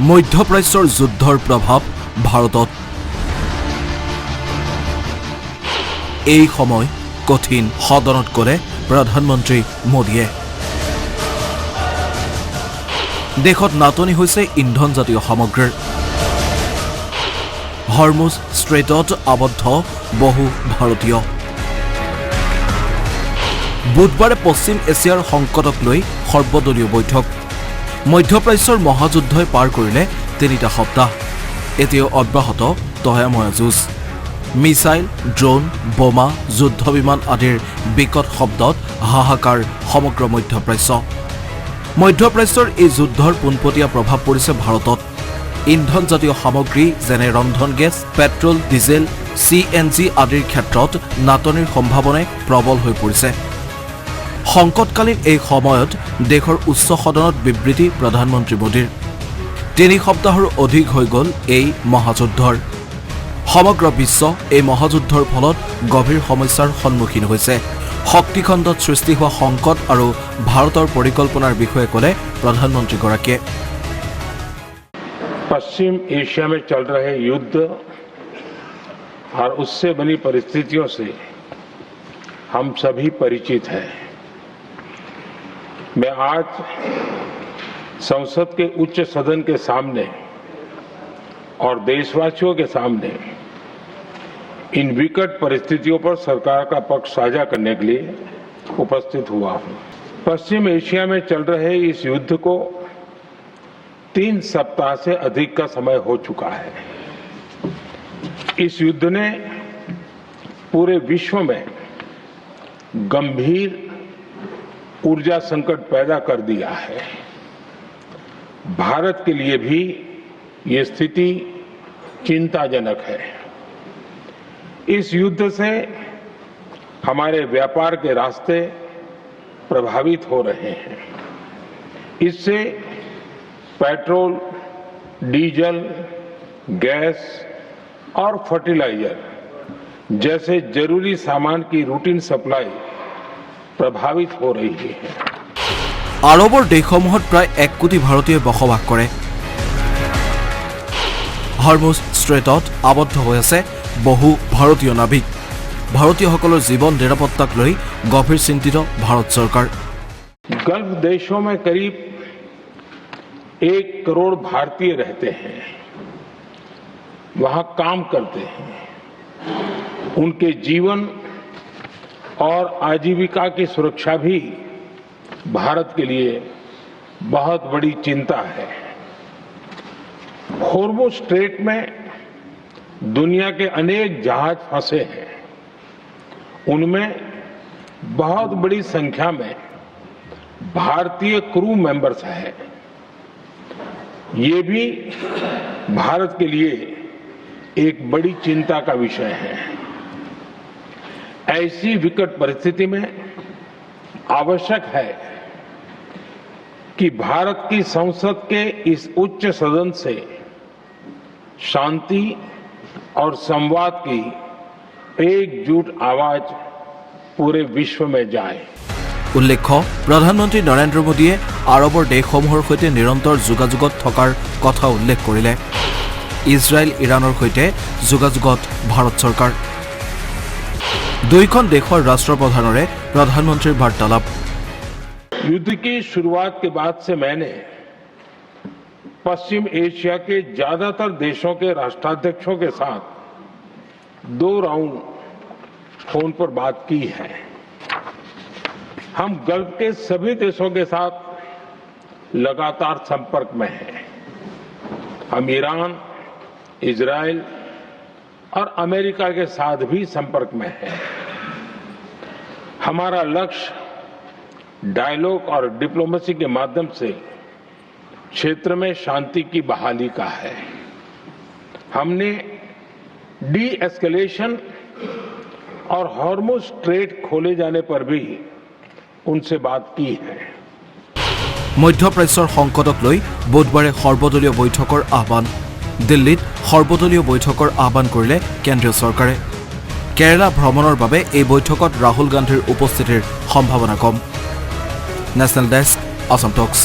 মধ্যপ্ৰাচ্যৰ যুদ্ধৰ প্ৰভাৱ ভাৰতত। এই সময় কঠিন, সদনত ক'লে প্ৰধানমন্ত্ৰী মোদীয়ে। দেশত নাটনি হৈছে ইন্ধনজাতীয় সামগ্ৰীৰ। হৰমুজ ষ্ট্ৰেইটত আবদ্ধ বহু ভাৰতীয়। বুধবাৰে পশ্চিম এছিয়াৰ সংকটক লৈ সৰ্বদলীয় বৈঠক। মধ্যপ্ৰাচ্যৰ মহাযুদ্ধই পাৰ কৰিলে ৩টা সপ্তাহ। এতিয়াও অব্যাহত তয়াময়া যুঁজ। মিছাইল, ড্ৰোন, বোমা, যুদ্ধ বিমান আদিৰ বিকট শব্দত হাহাকাৰ সমগ্ৰ মধ্যপ্ৰাচ্য। মধ্যপ্ৰাচ্যৰ এই যুদ্ধৰ পোনপটীয়া প্ৰভাৱ পৰিছে ভাৰতত। ইন্ধনজাতীয় সামগ্ৰী যেনে ৰন্ধন গেছ, পেট্ৰল, ডিজেল, CNG আদিৰ ক্ষেত্ৰত নাটনিৰ সম্ভাৱনাই প্ৰবল হৈ পৰিছে। সংকটকালীন এই সময়ত দেশৰ উচ্চ সদনত বিবৃতি প্ৰধানমন্ত্ৰী মোদীৰ। ৩ সপ্তাহৰ অধিক হৈ গ'ল এই মহাযুদ্ধৰ। সমগ্ৰ বিশ্ব এই মহাযুদ্ধৰ ফলত গভীৰ সমস্যাৰ সন্মুখীন হৈছে। শক্তিখণ্ডত সৃষ্টি হোৱা সংকট আৰু ভাৰতৰ পৰিকল্পনাৰ বিষয়ে ক'লে প্ৰধানমন্ত্ৰীগৰাকীয়ে। पश्चिम एशिया में चल रहे युद्ध और उससे बनी परिस्थितियों से हम सभी परिचित हैं। मैं आज संसद के उच्च सदन के सामने और देशवासियों के सामने इन विकट परिस्थितियों पर सरकार का पक्ष साझा करने के लिए उपस्थित हुआ हूं। पश्चिम एशिया में चल रहे इस युद्ध को 3 सप्ताह से अधिक का समय हो चुका है। इस युद्ध ने पूरे विश्व में गंभीर ऊर्जा संकट पैदा कर दिया है। भारत के लिए भी ये स्थिति चिंताजनक है। इस युद्ध से हमारे व्यापार के रास्ते प्रभावित हो रहे हैं। इससे पेट्रोल, डीजल, गैस और फर्टिलाइजर जैसे जरूरी सामान की रूटीन सप्लाई प्रभावित हो रही है। আৰবৰ দেশসমূহত প্ৰায় 1 কোটি ভাৰতীয়ই বসবাস কৰে। হৰমুজ ষ্ট্ৰেইটত আবদ্ধ হৈ আছে বহু ভাৰতীয় নাবিক। ভাৰতীয়সকলৰ জীৱন নিৰাপত্তাক লৈ গভীৰ চিন্তিত ভাৰত চৰকাৰ। गल्फ देशों में करीब 1 करोड़ भारतीय रहते हैं, वहां काम करते हैं। उनके जीवन और आजीविका की सुरक्षा भी भारत के लिए बहुत बड़ी चिंता है। हॉर्मुज स्ट्रेट में दुनिया के अनेक जहाज फंसे हैं। उनमें बहुत बड़ी संख्या में भारतीय क्रू मेंबर्स हैं। ये भी भारत के लिए एक बड़ी चिंता का विषय है। ऐसी विकट परिस्थिति में आवश्यक है कि भारत की संसद के इस उच्च सदन से शांति और संवाद की एकजुट आवाज पूरे विश्व में जाए। উল্লেখ্য, প্ৰধানমন্ত্ৰী নৰেন্দ্ৰ মোদীয়ে আৰবৰ দেশসমূহৰ সৈতে নিৰন্তৰ যোগাযোগত থকাৰ কথা উল্লেখ কৰিলে। ইজৰাইল, ইৰাণৰ সৈতে যোগাযোগত ভাৰত চৰকাৰ। দুইখন দেশৰ ৰাষ্ট্ৰপ্ৰধানৰে প্ৰধানমন্ত্ৰীৰ বাৰ্তালাপ। युद्ध की शुरुआत के बाद से मैंने पश्चिम एशिया के ज्यादातर देशों के राष्ट्राध्यक्षों के साथ 2 राउंड फोन पर बात की है। हम गल्फ के सभी देशों के साथ लगातार संपर्क में हैं। हम ईरान, इजराइल और अमेरिका के साथ भी संपर्क में हैं। हमारा लक्ष्य डायलॉग और डिप्लोमेसी के माध्यम से क्षेत्र में शांति की बहाली का है। हमने डी एस्केलेशन और हॉर्मुज स्ट्रेट खोले जाने पर भी उनसे बात की है। মধ্যপ্ৰাচ্যৰ সংকটক লৈ বুধবাৰে সৰ্বদলীয় বৈঠকৰ আহ্বান। দিল্লীত সৰ্বদলীয় বৈঠকৰ আহ্বান কৰিলে কেন্দ্ৰীয় চৰকাৰে। কেৰালা ভ্ৰমণৰ বাবে এই বৈঠকত ৰাহুল গান্ধীৰ উপস্থিতিৰ সম্ভাৱনা কম। নেশ্যনেল ডেস্ক, আসাম টক্স।